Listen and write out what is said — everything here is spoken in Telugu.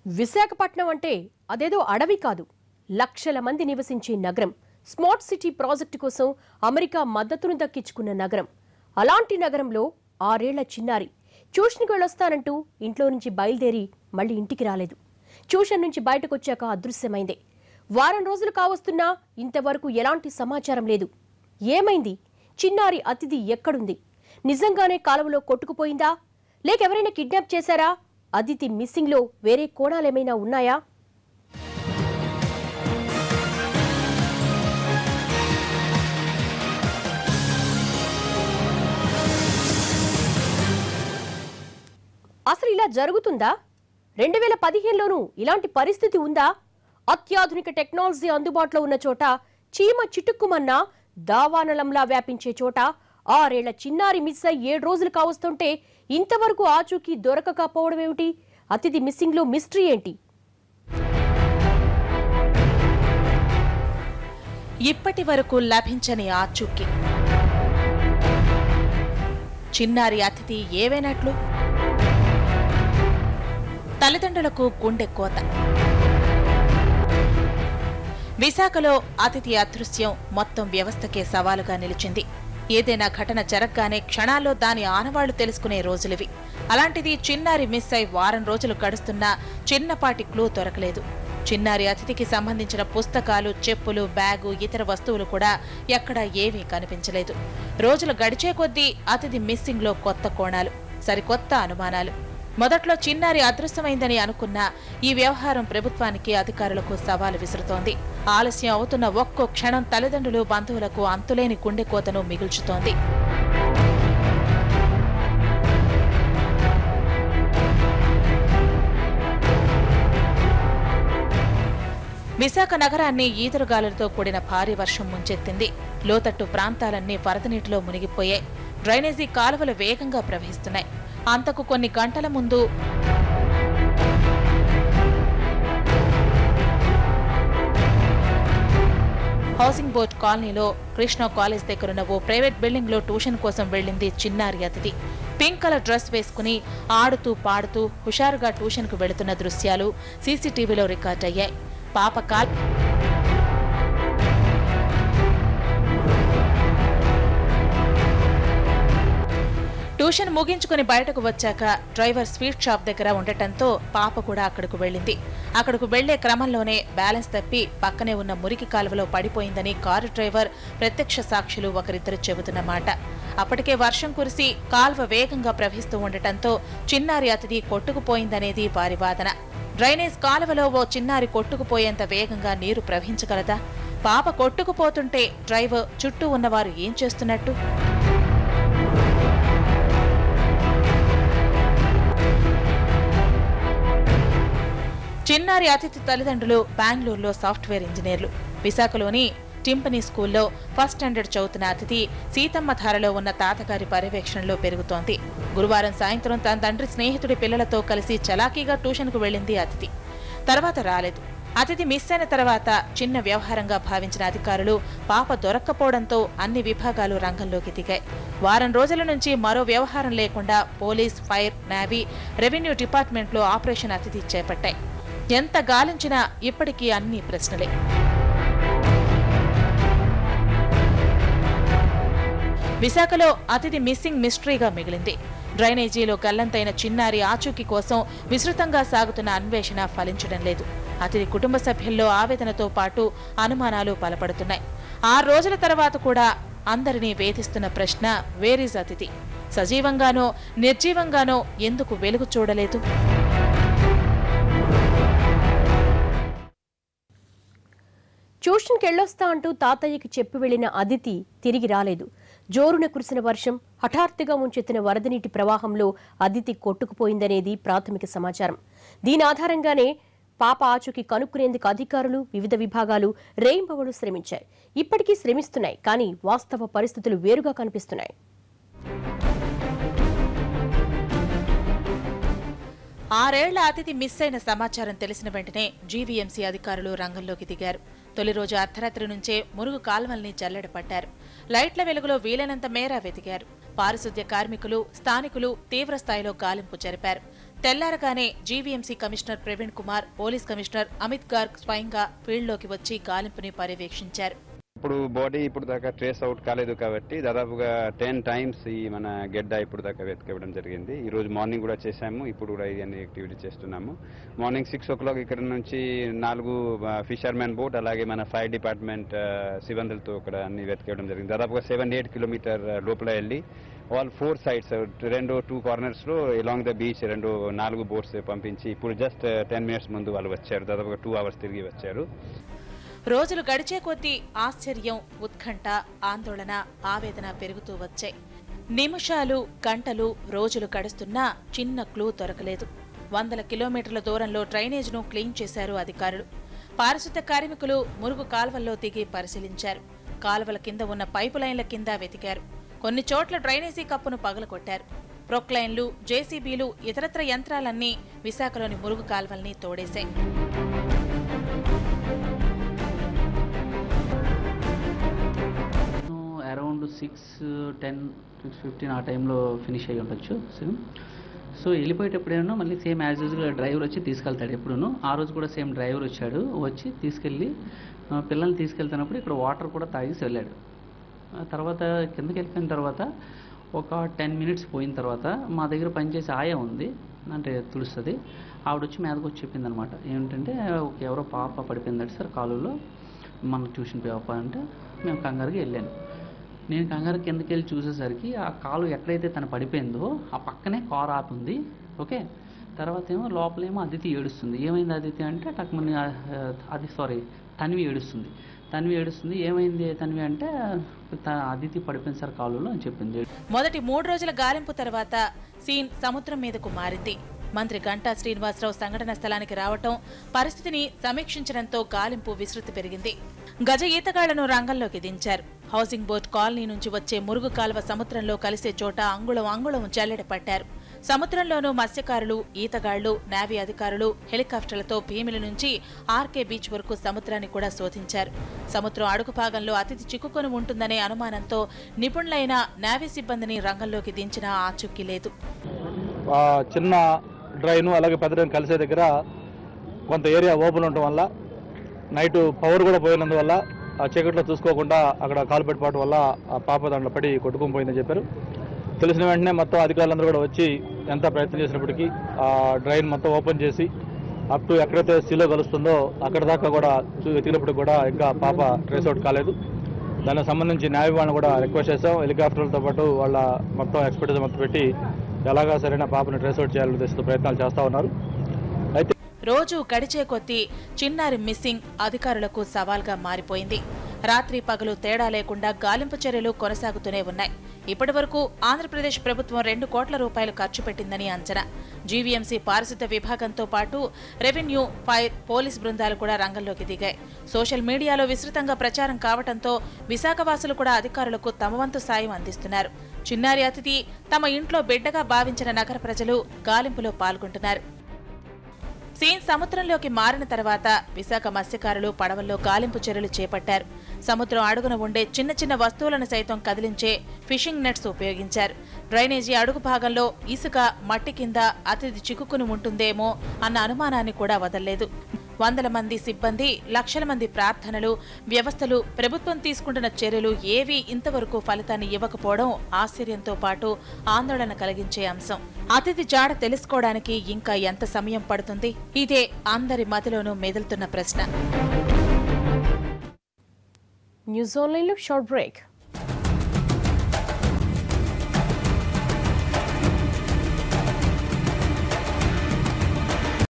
విశాఖపట్నం అంటే అదేదో అడవి కాదు, లక్షల మంది నివసించే నగరం. స్మార్ట్ సిటీ ప్రాజెక్టు కోసం అమెరికా మద్దతును దక్కించుకున్న నగరం. అలాంటి నగరంలో 6 ఏళ్ల చిన్నారి ట్యూషన్కి వెళ్ళొస్తానంటూ ఇంట్లో నుంచి బయలుదేరి మళ్ళీ ఇంటికి రాలేదు. ట్యూషన్ నుంచి బయటకొచ్చాక అదృశ్యమైందే. వారం రోజులు కావస్తున్నా ఇంతవరకు ఎలాంటి సమాచారం లేదు. ఏమైంది? చిన్నారి అతిథి ఎక్కడుంది? నిజంగానే కాలువలో కొట్టుకుపోయిందా, లేక ఎవరైనా కిడ్నాప్ చేశారా? అదితి మిస్సింగ్ లో వేరే కోణాలేమైనా ఉన్నాయా? అసలు ఇలా జరుగుతుందా? 2015లోనూ ఇలాంటి పరిస్థితి ఉందా? అత్యాధునిక టెక్నాలజీ అందుబాటులో ఉన్న చోట చీమ చిటుక్కుమన్నా దావానలంలా వ్యాపించే చోట 6 ఏళ్ల చిన్నారి మిస్ అయి 7 రోజులు కావస్తుంటే ఇంతవరకు ఆచూకీ దొరకకపోవడమేమిటి? అతిథి మిస్సింగ్ లో మిస్టరీ ఏంటి? ఇప్పటి వరకు లభించని ఆచూకీ. చిన్నారి అతిథి ఏవైనట్లు? తల్లిదండ్రులకు గుండె కోత. విశాఖలో అతిథి అదృశ్యం మొత్తం వ్యవస్థకే సవాలుగా నిలిచింది. ఏదైనా ఘటన జరగగానే క్షణాల్లో దాని ఆనవాళ్లు తెలుసుకునే రోజులివి. అలాంటిది చిన్నారి మిస్ అయి వారం రోజులు గడుస్తున్నా చిన్నపాటి క్లూ దొరకలేదు. చిన్నారి అతిథికి సంబంధించిన పుస్తకాలు, చెప్పులు, బ్యాగు, ఇతర వస్తువులు కూడా ఎక్కడా ఏమీ కనిపించలేదు. రోజులు గడిచే కొద్దీ అతిథి మిస్సింగ్ లో కొత్త కోణాలు, సరికొత్త అనుమానాలు. మొదట్లో చిన్నారి అదృశ్యమైందని అనుకున్నా ఈ వ్యవహారం ప్రభుత్వానికి, అధికారులకు సవాలు విసురుతోంది. ఆలస్యం అవుతున్న ఒక్కో క్షణం తల్లిదండ్రులు, బంధువులకు అంతులేని గుండెకోతను మిగుల్చుతోంది. విశాఖ నగరాన్ని ఈదురుగాలులతో కూడిన భారీ వర్షం ముంచెత్తింది. లోతట్టు ప్రాంతాలన్నీ వరద నీటిలో మునిగిపోయాయి. డ్రైనేజీ కాలువలు వేగంగా ప్రవహిస్తున్నాయి. అంతకు కొన్ని గంటల ముందు హౌసింగ్ బోర్డ్ కాలనీలో కృష్ణ కాలేజ్ దగ్గరున్న ఓ ప్రైవేట్ బిల్డింగ్ లో ట్యూషన్ కోసం వెళ్లింది చిన్నారి అతిథి. పింక్ కలర్ డ్రెస్ వేసుకుని ఆడుతూ పాడుతూ హుషారుగా ట్యూషన్ కు వెళుతున్న దృశ్యాలు సీసీటీవీలో రికార్డ్ అయ్యాయి. పాప ట్యూషన్ ముగించుకుని బయటకు వచ్చాక డ్రైవర్ స్వీట్ షాప్ దగ్గర ఉండటంతో పాప కూడా అక్కడకు వెళ్లింది. అక్కడకు వెళ్లే క్రమంలోనే బ్యాలెన్స్ తప్పి పక్కనే ఉన్న మురికి కాలువలో పడిపోయిందని కారు డ్రైవర్, ప్రత్యక్ష సాక్షులు ఒకరిద్దరు చెబుతున్నమాట. అప్పటికే వర్షం కురిసి కాలువ వేగంగా ప్రవహిస్తూ ఉండటంతో చిన్నారి అతిథి కొట్టుకుపోయిందనేది వారి వాదన. డ్రైనేజ్ కాలువలో ఓ చిన్నారి కొట్టుకుపోయేంత వేగంగా నీరు ప్రవహించగలదా? పాప కొట్టుకుపోతుంటే డ్రైవర్, చుట్టూ ఉన్నవారు ఏం చేస్తున్నట్టు? చిన్నారి అతిథి తల్లిదండ్రులు బెంగళూరులో సాఫ్ట్వేర్ ఇంజనీర్లు. విశాఖలోని టింపనీ స్కూల్లో ఫస్ట్ స్టాండర్డ్ చదువుతున్న అతిథి సీతమ్మధారలో ఉన్న తాతగారి పర్యవేక్షణలో పెరుగుతోంది. గురువారం సాయంత్రం తన తండ్రి స్నేహితుడి పిల్లలతో కలిసి చలాకీగా ట్యూషన్కు వెళ్లింది అతిథి. తర్వాత రాలేదు. అతిథి మిస్ అయిన తర్వాత చిన్న వ్యవహారంగా భావించిన అధికారులు పాప దొరక్కపోవడంతో అన్ని విభాగాలు రంగంలోకి దిగాయి. వారం రోజుల నుంచి మరో వ్యవహారం లేకుండా పోలీస్, ఫైర్, నేవీ, రెవెన్యూ డిపార్ట్మెంట్లో ఆపరేషన్ అతిథి చేపట్టాయి. ఎంత గాలించినా ఇప్పటికీ అన్ని ప్రశ్నలే. విశాఖలో అతిథి మిస్సింగ్ మిస్టరీగా మిగిలింది. డ్రైనేజీలో గల్లంతైన చిన్నారి ఆచూకీ కోసం విస్తృతంగా సాగుతున్న అన్వేషణ ఫలించడం లేదు. అతిథి కుటుంబ సభ్యుల్లో ఆవేదనతో పాటు అనుమానాలు బలపడుతున్నాయి. 6 రోజుల తర్వాత కూడా అందరినీ వేధిస్తున్న ప్రశ్న, వేర్ ఈజ్ అతిథి? సజీవంగానో నిర్జీవంగానో ఎందుకు వెలుగు చూడలేదు? ట్యూషన్కి వెళ్ళొస్తా అంటూ తాతయ్యకి చెప్పి వెళ్లిన అదితి తిరిగి రాలేదు. జోరున కురిసిన వర్షం, హఠాత్తుగా ముంచెత్తిన వరదనీటి ప్రవాహంలో అదితి కొట్టుకుపోయిందనేది ప్రాథమిక సమాచారం. దీని ఆధారంగానే పాప ఆచూకీ కనుక్కునేందుకు అధికారులు, వివిధ విభాగాలు రేయింబవళ్లు శ్రమించాయి. ఇప్పటికీ శ్రమిస్తున్నాయి. కానీ వాస్తవ పరిస్థితులు వేరుగా కనిపిస్తున్నాయి. 6 ఏళ్ల అతిథి మిస్ అయిన సమాచారం తెలిసిన వెంటనే జీవీఎంసీ అధికారులు రంగంలోకి దిగారు. తొలి రోజు అర్ధరాత్రి నుంచే మురుగు కాల్వల్ని జల్లెడపట్టారు. లైట్ల వెలుగులో వీలైనంత మేర వెతికారు. పారిశుద్ధ్య కార్మికులు, స్థానికులు తీవ్ర స్థాయిలో గాలింపు జరిపారు. తెల్లారగానే GVMC commissioner Praveen Kumar, police commissioner Amit Garg స్వయంగా ఫీల్డ్లోకి వచ్చి గాలింపుని పర్యవేక్షించారు. ఇప్పుడు బాడీ ఇప్పుడు దాకా ట్రేస్ అవుట్ కాలేదు కాబట్టి దాదాపుగా 10 times ఈ మన గెడ్డ ఇప్పుడు దాకా వెతకడం జరిగింది. ఈ రోజు మార్నింగ్ కూడా చేశాము, ఇప్పుడు కూడా ఇవన్నీ యాక్టివిటీ చేస్తున్నాము. మార్నింగ్ 6 o'clock ఇక్కడ నుంచి 4 ఫిషర్మెన్ బోట్ అలాగే మన ఫైర్ డిపార్ట్మెంట్ సిబ్బందులతో ఇక్కడ అన్ని వెతకడం జరిగింది. దాదాపుగా 7-8 కిలోమీటర్ లోపల వెళ్ళి ఆల్ 4 sides 2 కార్నర్స్ లో అలాంగ్ ద బీచ్ 4 బోట్స్ పంపించి ఇప్పుడు జస్ట్ 10 minutes ముందు వాళ్ళు వచ్చారు. దాదాపుగా 2 hours తిరిగి వచ్చారు. రోజులు గడిచే కొద్దీ ఆశ్చర్యం, ఉత్కంఠ, ఆందోళన, ఆవేదన పెరుగుతూ వచ్చాయి. నిమిషాలు, గంటలు, రోజులు గడుస్తున్నా చిన్న క్లూ దొరకలేదు. 100 కిలోమీటర్ల దూరంలో డ్రైనేజ్ను క్లీన్ చేశారు అధికారులు. పారిశుద్ధ్య కార్మికులు మురుగు కాల్వల్లో దిగి పరిశీలించారు. కాలువల కింద ఉన్న పైపు లైన్ల కింద వెతికారు. కొన్ని చోట్ల డ్రైనేజీ కప్పును పగలగొట్టారు. ప్రొక్లైన్లు, జేసీబీలు, ఇతరత్ర యంత్రాలన్నీ విశాఖలోని మురుగు కాల్వల్ని తోడేశాయి. అరౌండ్ 6:10, 6:15 ఆ టైంలో ఫినిష్ అయ్యి ఉండొచ్చు. సో వెళ్ళిపోయేటప్పుడేమో మళ్ళీ సేమ్ యాజ్ యూజువల్ డ్రైవర్ వచ్చి తీసుకెళ్తాడు ఎప్పుడూ. ఆ రోజు కూడా సేమ్ డ్రైవర్ వచ్చాడు, వచ్చి తీసుకెళ్ళి పిల్లల్ని తీసుకెళ్తున్నప్పుడు ఇక్కడ వాటర్ కూడా తాగేసి వెళ్ళాడు. తర్వాత కిందకి వెళ్ళిపోయిన తర్వాత ఒక 10 minutes పోయిన తర్వాత మా దగ్గర పనిచేసే ఆయ ఉంది, అంటే తులుస్తుంది, ఆవిడ వచ్చి మీదకి వచ్చి చెప్పింది అనమాట. ఏంటంటే ఎవరో పాప పడిపోయిందట సార్ కాలువలో, మన ట్యూషన్ పాప అంటే మేము కంగారుగా వెళ్ళాను. నేను కంగారు కిందకి వెళ్ళి చూసేసరికి ఆ కాలు ఎక్కడైతే తను పడిపోయిందో ఆ పక్కనే కారు ఆపింది. ఓకే, తర్వాత ఏమో లోపలేమో అదితి ఏడుస్తుంది. ఏమైంది అదితి అంటే టక్మని తన్వి ఏడుస్తుంది. ఏమైంది తన్వి అంటే అదితి పడిపోయింది సార్ కాలువలో అని చెప్పింది. మొదటి 3 రోజుల గాలింపు తర్వాత సీన్ సముద్రం మీదకు మారింది. మంత్రి గంటా శ్రీనివాసరావు సంఘటన స్థలానికి రావటం, పరిస్థితిని సమీక్షించడంతో గాలింపు విస్తృతి పెరిగింది. గజ ఈతగాళ్లను రంగంలోకి దించారు. హౌసింగ్ బోర్డ్ కాలనీ నుంచి వచ్చే మురుగు కాలువ సముద్రంలో కలిసే చోట అంగుళం జల్లెడ పట్టారు. సముద్రంలోనూ మత్స్యకారులు, ఈతగాళ్లు, నేవీ అధికారులు హెలికాప్టర్లతో భీమిలి నుంచి ఆర్కే బీచ్ వరకు సముద్రాన్ని కూడా శోధించారు. సముద్రం అడుగు భాగంలో అతిథి చిక్కుకొని ఉంటుందనే అనుమానంతో నిపుణులైన నేవీ సిబ్బందిని రంగంలోకి దించినా ఆచూకీ లేదు. చిన్న డ్రైను అలాగే పెద్ద డ్రైన్ కలిసే దగ్గర కొంత ఏరియా ఓపెన్ ఉండటం వల్ల, నైట్ పవర్ కూడా పోయినందువల్ల ఆ చీకట్లో చూసుకోకుండా అక్కడ కాలు పెట్టిపోవడం వల్ల ఆ పాప దాంట్లో పడి కొట్టుకుని పోయిందని చెప్పారు. తెలిసిన వెంటనే మొత్తం అధికారులందరూ కూడా వచ్చి ఎంత ప్రయత్నం చేసినప్పటికీ ఆ డ్రైన్ మొత్తం ఓపెన్ చేసి అప్ టు ఎక్కడైతే సీలో కలుస్తుందో అక్కడ దాకా కూడా వెతికినప్పుడు కూడా ఇంకా పాప ట్రేస్ అవుట్ కాలేదు. దానికి సంబంధించి న్యాయ వాళ్ళని కూడా రిక్వెస్ట్ చేసాం. హెలికాప్టర్లతో పాటు వాళ్ళ మొత్తం ఎక్స్పర్టీస్ మొత్తం పెట్టి ఎలాగా సరైన పాపను ట్రేస్ అవుట్ చేయాలని ఉద్దేశంతో ప్రయత్నాలు చేస్తూ ఉన్నారు. అయితే రోజు గడిచే కొద్దీ చిన్నారి మిస్సింగ్ అధికారులకు సవాల్గా మారిపోయింది. రాత్రి పగలు తేడా లేకుండా గాలింపు చర్యలు కొనసాగుతూనే ఉన్నాయి. ఇప్పటి వరకు ఆంధ్రప్రదేశ్ ప్రభుత్వం 2 కోట్ల రూపాయలు ఖర్చు పెట్టిందని అంచనా. జీవీఎంసీ పారిశుద్ధ్య విభాగంతో పాటు రెవెన్యూ, ఫైర్, పోలీస్ బృందాలు కూడా రంగంలోకి దిగాయి. సోషల్ మీడియాలో విస్తృతంగా ప్రచారం కావడంతో విశాఖవాసులు కూడా అధికారులకు తమ వంతు సాయం అందిస్తున్నారు. చిన్నారి అతిథి తమ ఇంట్లో బిడ్డగా భావించిన నగర ప్రజలు గాలింపులో పాల్గొంటున్నారు. సీన్ సముద్రంలోకి మారిన తర్వాత విశాఖ మత్స్యకారులు పడవల్లో గాలింపు చర్యలు చేపట్టారు. సముద్రం అడుగున ఉండే చిన్న వస్తువులను సైతం కదిలించే ఫిషింగ్ నెట్స్ ఉపయోగించారు. డ్రైనేజీ అడుగు భాగంలో ఇసుక, మట్టి కింద అతిథి చిక్కుకుని ఉంటుందేమో అన్న అనుమానాన్ని కూడా వదల్లేదు. 100 మంది సిబ్బంది, లక్షల మంది ప్రార్థనలు, వ్యవస్థలు, ప్రభుత్వం తీసుకుంటున్న చర్యలు ఏవీ ఇంతవరకు ఫలితాన్ని ఇవ్వకపోవడం ఆశ్చర్యంతో పాటు ఆందోళన కలిగించే అంశం. అతిథి జాడ తెలుసుకోవడానికి ఇంకా ఎంత సమయం పడుతుంది? ఇదే అందరి మదిలోనూ మెదులుతున్న ప్రశ్న. న్యూస్ ఆన్లైన్లో షార్ట్ బ్రేక్.